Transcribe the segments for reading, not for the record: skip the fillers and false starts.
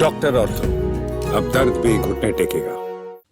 Doctor ortho, अब दर्द भी घुटने टेकेगा।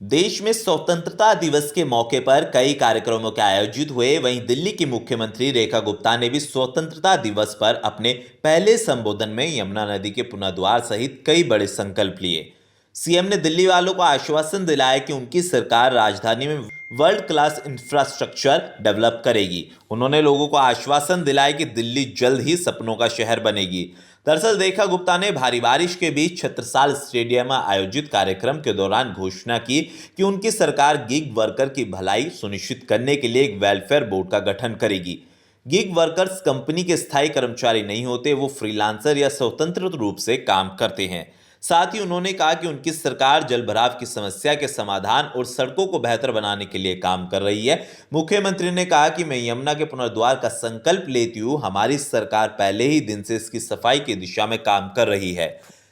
देश में स्वतंत्रता दिवस के मौके पर कई कार्यक्रमों के आयोजित हुए। वहीं दिल्ली की मुख्यमंत्री रेखा गुप्ता ने भी स्वतंत्रता दिवस पर अपने पहले संबोधन में यमुना नदी के पुनर्द्वार सहित कई बड़े संकल्प लिए। सीएम ने दिल्ली वालों को आश्वासन दिलाया कि उनकी सरकार राजधानी में वर्ल्ड क्लास इंफ्रास्ट्रक्चर डेवलप करेगी। उन्होंने लोगों को आश्वासन दिलाया कि दिल्ली जल्द ही सपनों का शहर बनेगी। दरअसल रेखा गुप्ता ने भारी बारिश के बीच छत्रसाल स्टेडियम में आयोजित कार्यक्रम के दौरान घोषणा की कि उनकी सरकार गिग वर्कर की भलाई सुनिश्चित करने के लिए एक वेलफेयर बोर्ड का गठन करेगी। गिग वर्कर्स कंपनी के स्थायी कर्मचारी नहीं होते, वो फ्रीलांसर या स्वतंत्र रूप से काम करते हैं। साथ ही उन्होंने कहा कि उनकी सरकार जलभराव की समस्या के समाधान और सड़कों को बेहतर बनाने के लिए काम कर रही है। मुख्यमंत्री ने कहा कि मैं यमुना के पुनर्द्वार का संकल्प लेती हूँ। हमारी सरकार पहले ही दिन से इसकी सफाई की दिशा में काम कर रही है।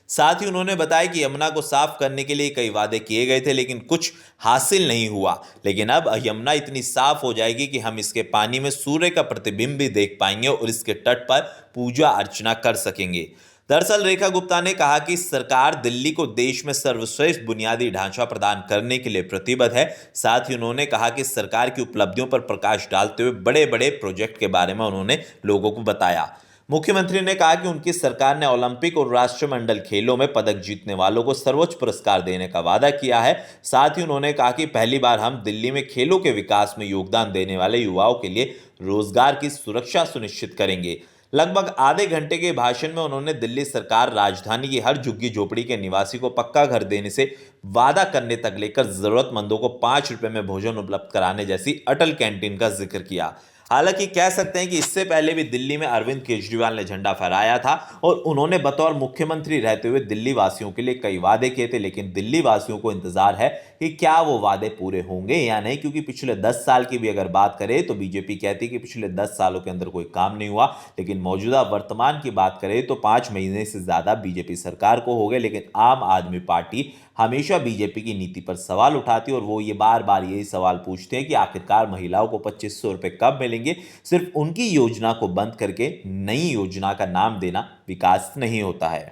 साथ ही उन्होंने बताया कि यमुना को साफ करने के लिए कई वादे किए गए थे, लेकिन कुछ हासिल नहीं हुआ। लेकिन अब यमुना इतनी साफ हो जाएगी कि हम इसके पानी में सूर्य का प्रतिबिंब भी देख पाएंगे और इसके तट पर पूजा अर्चना कर सकेंगे। दरअसल रेखा गुप्ता ने कहा कि सरकार दिल्ली को देश में सर्वश्रेष्ठ बुनियादी ढांचा प्रदान करने के लिए प्रतिबद्ध है। साथ ही उन्होंने कहा कि सरकार की उपलब्धियों पर प्रकाश डालते हुए बड़े बड़े प्रोजेक्ट के बारे में उन्होंने लोगों को बताया। मुख्यमंत्री ने कहा कि उनकी सरकार ने ओलंपिक और राष्ट्रमंडल खेलों में पदक जीतने वालों को सर्वोच्च पुरस्कार देने का वादा किया है। साथ ही उन्होंने कहा कि पहली बार हम दिल्ली में खेलों के विकास में योगदान देने वाले युवाओं के लिए रोजगार की सुरक्षा सुनिश्चित करेंगे। लगभग आधे घंटे के भाषण में उन्होंने दिल्ली सरकार राजधानी की हर झुग्गी झोपड़ी के निवासी को पक्का घर देने से वादा करने तक लेकर जरूरतमंदों को 5 रुपए में भोजन उपलब्ध कराने जैसी अटल कैंटीन का जिक्र किया। हालांकि कह सकते हैं कि इससे पहले भी दिल्ली में अरविंद केजरीवाल ने झंडा फहराया था और उन्होंने बतौर मुख्यमंत्री रहते हुए दिल्ली वासियों के लिए कई वादे किए थे। लेकिन दिल्ली वासियों को इंतजार है कि क्या वो वादे पूरे होंगे या नहीं, क्योंकि पिछले 10 साल की भी अगर बात करें तो बीजेपी कहती है कि पिछले 10 सालों के अंदर कोई काम नहीं हुआ। लेकिन मौजूदा वर्तमान की बात करें तो 5 महीने से ज्यादा बीजेपी सरकार को हो गए। लेकिन आम आदमी पार्टी हमेशा बीजेपी की नीति पर सवाल उठाती है और वो ये बार बार यही सवाल पूछते हैं कि आखिरकार महिलाओं को 2500 रुपए कब मिलेंगे। सिर्फ उनकी योजना को बंद करके नई योजना का नाम देना विकास नहीं होता है।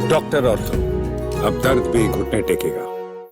डॉक्टर ऑर्थो, अब दर्द भी घुटने टेकेगा।